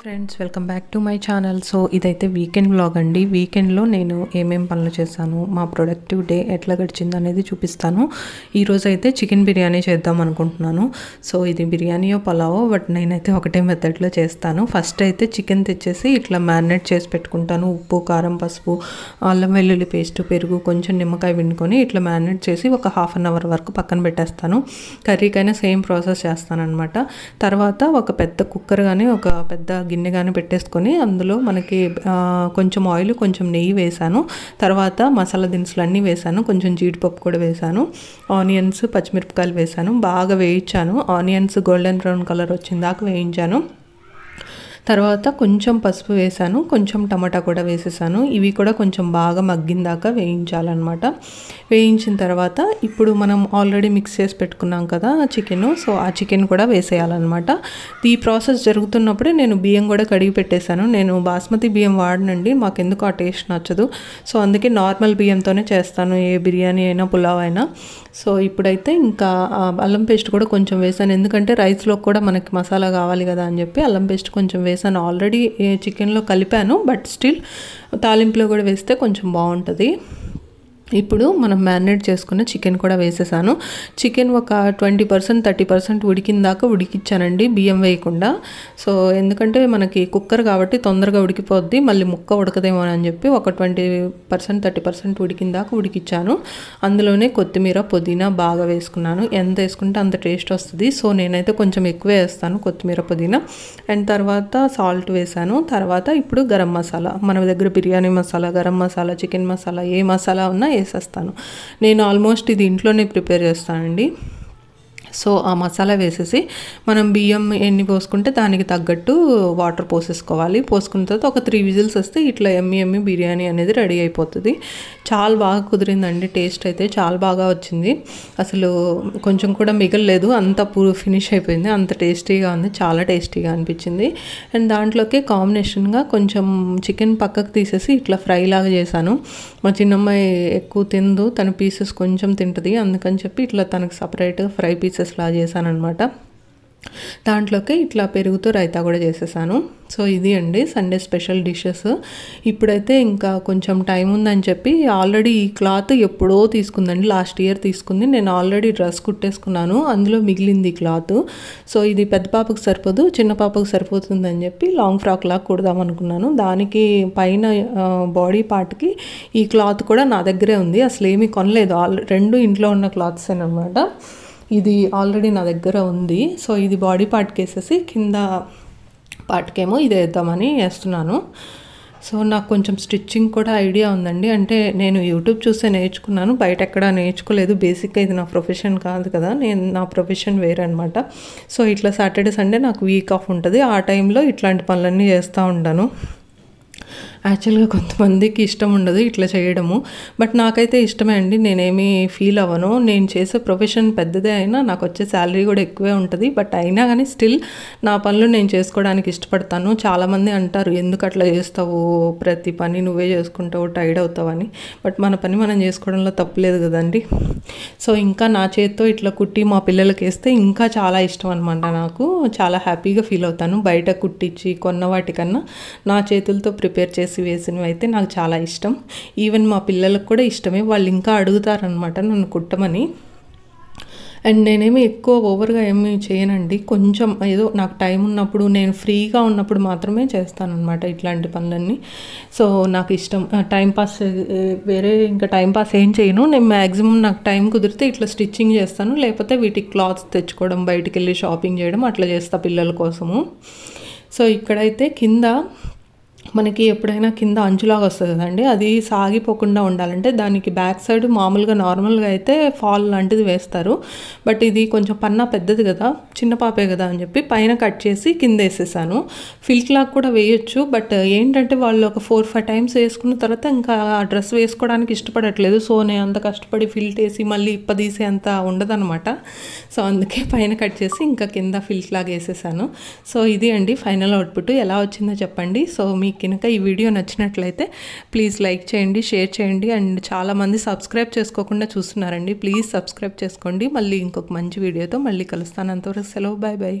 Friends, welcome back to my channel. So ఇదైతే weekend vlog అండి. వీకెండ్లో నేను ఏమేం పనులు చేశాను, మా ప్రొడక్టివ్ డే ఎట్లా గడిచింది అనేది చూపిస్తాను. ఈరోజు అయితే చికెన్ బిర్యానీ చేద్దాం అనుకుంటున్నాను. సో ఇది బిర్యానీయో పలావో, బట్ నేనైతే ఒకటే మెథడ్లో చేస్తాను. ఫస్ట్ అయితే చికెన్ తెచ్చేసి ఇట్లా మ్యారినేట్ చేసి పెట్టుకుంటాను. ఉప్పు, కారం, పసుపు, అల్లం వెల్లుల్లి పేస్ట్, పెరుగు, కొంచెం నిమ్మకాయ పిండుకొని ఇట్లా మ్యారినేట్ చేసి ఒక ½ అన్ అవర్ వరకు పక్కన పెట్టేస్తాను. కర్రీకైనా సేమ్ ప్రాసెస్ చేస్తాను అనమాట. తర్వాత ఒక పెద్ద కుక్కర్ కానీ ఒక పెద్ద గిన్నె కానీ పెట్టేసుకొని అందులో మనకి కొంచెం ఆయిల్, కొంచెం నెయ్యి వేసాను. తర్వాత మసాలా దినుసులు అన్నీ వేసాను. కొంచెం జీడిపప్పు కూడా వేసాను. ఆనియన్స్, పచ్చిమిరపకాయలు వేసాను. బాగా వేయించాను. ఆనియన్స్ గోల్డెన్ బ్రౌన్ కలర్ వచ్చిందాక వేయించాను. తర్వాత కొంచెం పసుపు వేసాను. కొంచెం టమాటా కూడా వేసేసాను. ఇవి కూడా కొంచెం బాగా మగ్గిందాకా వేయించాలన్నమాట. వేయించిన తర్వాత ఇప్పుడు మనం ఆల్రెడీ మిక్స్ చేసి పెట్టుకున్నాం కదా చికెన్. సో ఆ చికెన్ కూడా వేసేయాలన్నమాట. ఈ ప్రాసెస్ జరుగుతున్నప్పుడే నేను బియ్యం కూడా కడిగి పెట్టేశాను. నేను బాస్మతి బియ్యం వాడనండి, మాకెందుకు ఆ టేస్ట్ నచ్చదు. సో అందుకే నార్మల్ బియ్యంతోనే చేస్తాను, ఏ బిర్యానీ అయినా పులావ్ అయినా. సో ఇప్పుడైతే ఇంకా అల్లం పేస్ట్ కూడా కొంచెం వేసాను, ఎందుకంటే రైస్లో కూడా మనకి మసాలా కావాలి కదా అని చెప్పి అల్లం పేస్ట్ కొంచెం వేసాను. ఆల్రెడీ చికెన్లో కలిపాను, బట్ స్టిల్ తాలింపులో కూడా వేస్తే కొంచెం బాగుంటుంది. ఇప్పుడు మనం మ్యారినేట్ చేసుకున్న చికెన్ కూడా వేసేసాను. చికెన్ ఒక 20% 30% ఉడికిన దాకా ఉడికిచ్చానండి, బియ్యం వేయకుండా. సో ఎందుకంటే మనకి కుక్కర్ కాబట్టి తొందరగా ఉడికిపోద్ది, మళ్ళీ ముక్క ఉడకదేమో అని చెప్పి ఒక 20% 30% ఉడికిన దాకా ఉడికిచ్చాను. అందులోనే కొత్తిమీర, పుదీనా బాగా వేసుకున్నాను. ఎంత వేసుకుంటే అంత టేస్ట్ వస్తుంది. సో నేనైతే కొంచెం ఎక్కువే వేస్తాను కొత్తిమీర, పుదీనా. అండ్ తర్వాత సాల్ట్ వేసాను. తర్వాత ఇప్పుడు గరం మసాలా, మన దగ్గర బిర్యానీ మసాలా, గరం మసాలా, చికెన్ మసాలా, ఏ మసాలా ఉన్నా వేసేస్తాను. నేను ఆల్మోస్ట్ ఇది ఇంట్లోనే ప్రిపేర్ చేస్తానండి. సో ఆ మసాలా వేసేసి మనం బియ్యం ఎన్ని పోసుకుంటే దానికి తగ్గట్టు వాటర్ పోసేసుకోవాలి. పోసుకున్న తర్వాత ఒక 3 విజిల్స్ వస్తే ఇట్లా ఎమ్మి బిర్యానీ అనేది రెడీ అయిపోతుంది. చాలా బాగా కుదిరిందండి. టేస్ట్ అయితే చాలా బాగా వచ్చింది. అసలు కొంచెం కూడా మిగలలేదు, అంత ఫినిష్ అయిపోయింది. అంత టేస్టీగా ఉంది, చాలా టేస్టీగా అనిపించింది. అండ్ దాంట్లోకి కాంబినేషన్గా కొంచెం చికెన్ పక్కకు తీసేసి ఇట్లా ఫ్రై లాగా చేశాను. మా చిన్నమ్మాయి ఎక్కువ తిందు, తన పీసెస్ కొంచెం తింటుంది, అందుకని చెప్పి ఇట్లా తనకు సపరేట్గా ఫ్రై పీసెస్ లా చేశాను అనమాట. దాంట్లోకి ఇట్లా పెరుగుతో రైతా కూడా చేసేసాను. సో ఇది అండి సండే స్పెషల్ డిషెస్. ఇప్పుడైతే ఇంకా కొంచెం టైం ఉందని చెప్పి ఆల్రెడీ ఈ క్లాత్ ఎప్పుడో తీసుకుందండి, లాస్ట్ ఇయర్ తీసుకుంది. నేను ఆల్రెడీ డ్రెస్ కుట్టేసుకున్నాను, అందులో మిగిలింది క్లాత్. సో ఇది పెద్ద పాపకు సరిపోదు, చిన్న పాపకు సరిపోతుందని చెప్పి లాంగ్ ఫ్రాక్ లాగా కుడదాం అనుకున్నాను. దానికి పైన బాడీ పార్ట్కి ఈ క్లాత్ కూడా నా దగ్గరే ఉంది, అసలు ఏమీ కొనలేదు. రెండు ఇంట్లో ఉన్న క్లాత్స్ అనమాట. ఇది ఆల్రెడీ నా దగ్గర ఉంది. సో ఇది బాడీ పార్ట్కి వేసేసి కింద పార్ట్కేమో ఇది వేద్దామని వేస్తున్నాను. సో నాకు కొంచెం స్టిచ్చింగ్ కూడా ఐడియా ఉందండి. అంటే నేను యూట్యూబ్ చూస్తే నేర్చుకున్నాను, బయట ఎక్కడా నేర్చుకోలేదు. బేసిక్గా ఇది నా ప్రొఫెషన్ కాదు కదా, నా ప్రొఫెషన్ వేరే అనమాట. సో ఇట్లా సాటర్డే సండే నాకు వీక్ ఆఫ్ ఉంటుంది, ఆ టైంలో ఇట్లాంటి పనులన్నీ చేస్తూ ఉంటాను. యాక్చువల్గా కొంతమందికి ఇష్టం ఉండదు ఇట్లా చేయడము, బట్ నాకైతే ఇష్టమే అండి. నేనేమీ ఫీల్ అవ్వను. నేను చేసే ప్రొఫెషన్ పెద్దదే అయినా నాకు వచ్చే శాలరీ కూడా ఎక్కువే ఉంటుంది, బట్ అయినా కానీ స్టిల్ నా పనులు నేను చేసుకోవడానికి ఇష్టపడతాను. చాలామంది అంటారు, ఎందుకు అట్లా చేస్తావు, ప్రతి పని నువ్వే చేసుకుంటావు, టైర్డ్ అవుతావని. బట్ మన పని మనం చేసుకోవడంలో తప్పులేదు కదండి. సో ఇంకా నా చేతితో ఇట్లా కుట్టి మా పిల్లలకి వేస్తే ఇంకా చాలా ఇష్టం అనమాట. నాకు చాలా హ్యాపీగా ఫీల్ అవుతాను. బయట కుట్టించి కొన్న వాటికన్నా నా చేతులతో ప్రిపేర్ చేసి వేసినవి అయితే నాకు చాలా ఇష్టం. ఈవెన్ మా పిల్లలకు కూడా ఇష్టమే, వాళ్ళు ఇంకా అడుగుతారనమాట నన్ను కుట్టమని. అండ్ నేనేమి ఎక్కువ ఓవర్గా ఏమీ చేయనండి, కొంచెం ఏదో నాకు టైం ఉన్నప్పుడు, నేను ఫ్రీగా ఉన్నప్పుడు మాత్రమే చేస్తానన్నమాట ఇట్లాంటి పనులన్నీ. సో నాకు ఇష్టం. టైంపాస్ వేరే ఇంకా టైంపాస్ ఏం చేయను. నేను మ్యాక్సిమం నాకు టైం కుదిరితే ఇట్లా స్టిచ్చింగ్ చేస్తాను, లేకపోతే వీటికి క్లాత్స్ తెచ్చుకోవడం, బయటికి వెళ్ళి షాపింగ్ చేయడం అట్లా చేస్తా పిల్లల కోసము. సో ఇక్కడైతే కింద మనకి ఎప్పుడైనా కింద అంచులాగా వస్తుంది కదండి, అది సాగిపోకుండా ఉండాలంటే దానికి బ్యాక్ సైడ్ మామూలుగా నార్మల్గా అయితే ఫాల్ లాంటిది వేస్తారు. బట్ ఇది కొంచెం పన్నా పెద్దది కదా, చిన్న పాపే కదా అని చెప్పి పైన కట్ చేసి కింద వేసేసాను. ఫిల్ట్ లాగా కూడా వేయొచ్చు, బట్ ఏంటంటే వాళ్ళు ఒక 4-5 టైమ్స్ వేసుకున్న తర్వాత ఇంకా ఆ డ్రెస్ వేసుకోవడానికి ఇష్టపడట్లేదు. సో నేను అంత కష్టపడి ఫిల్ట్ వేసి మళ్ళీ ఇప్పదీసే అంత ఉండదన్నమాట. సో అందుకే పైన కట్ చేసి ఇంకా కింద ఫిల్ట్ లాగా వేసేసాను. సో ఇది అండి ఫైనల్ అవుట్పుట్. ఎలా వచ్చిందో చెప్పండి. సో మీకు కనుక ఈ వీడియో నచ్చినట్లయితే ప్లీజ్ లైక్ చేయండి, షేర్ చేయండి. అండ్ చాలామంది సబ్స్క్రైబ్ చేసుకోకుండా చూస్తున్నారండి, ప్లీజ్ సబ్స్క్రైబ్ చేసుకోండి. మళ్ళీ ఇంకొక మంచి వీడియోతో మళ్ళీ కలుస్తాను. అంతవరకు సెలవు, బాయ్ బాయ్.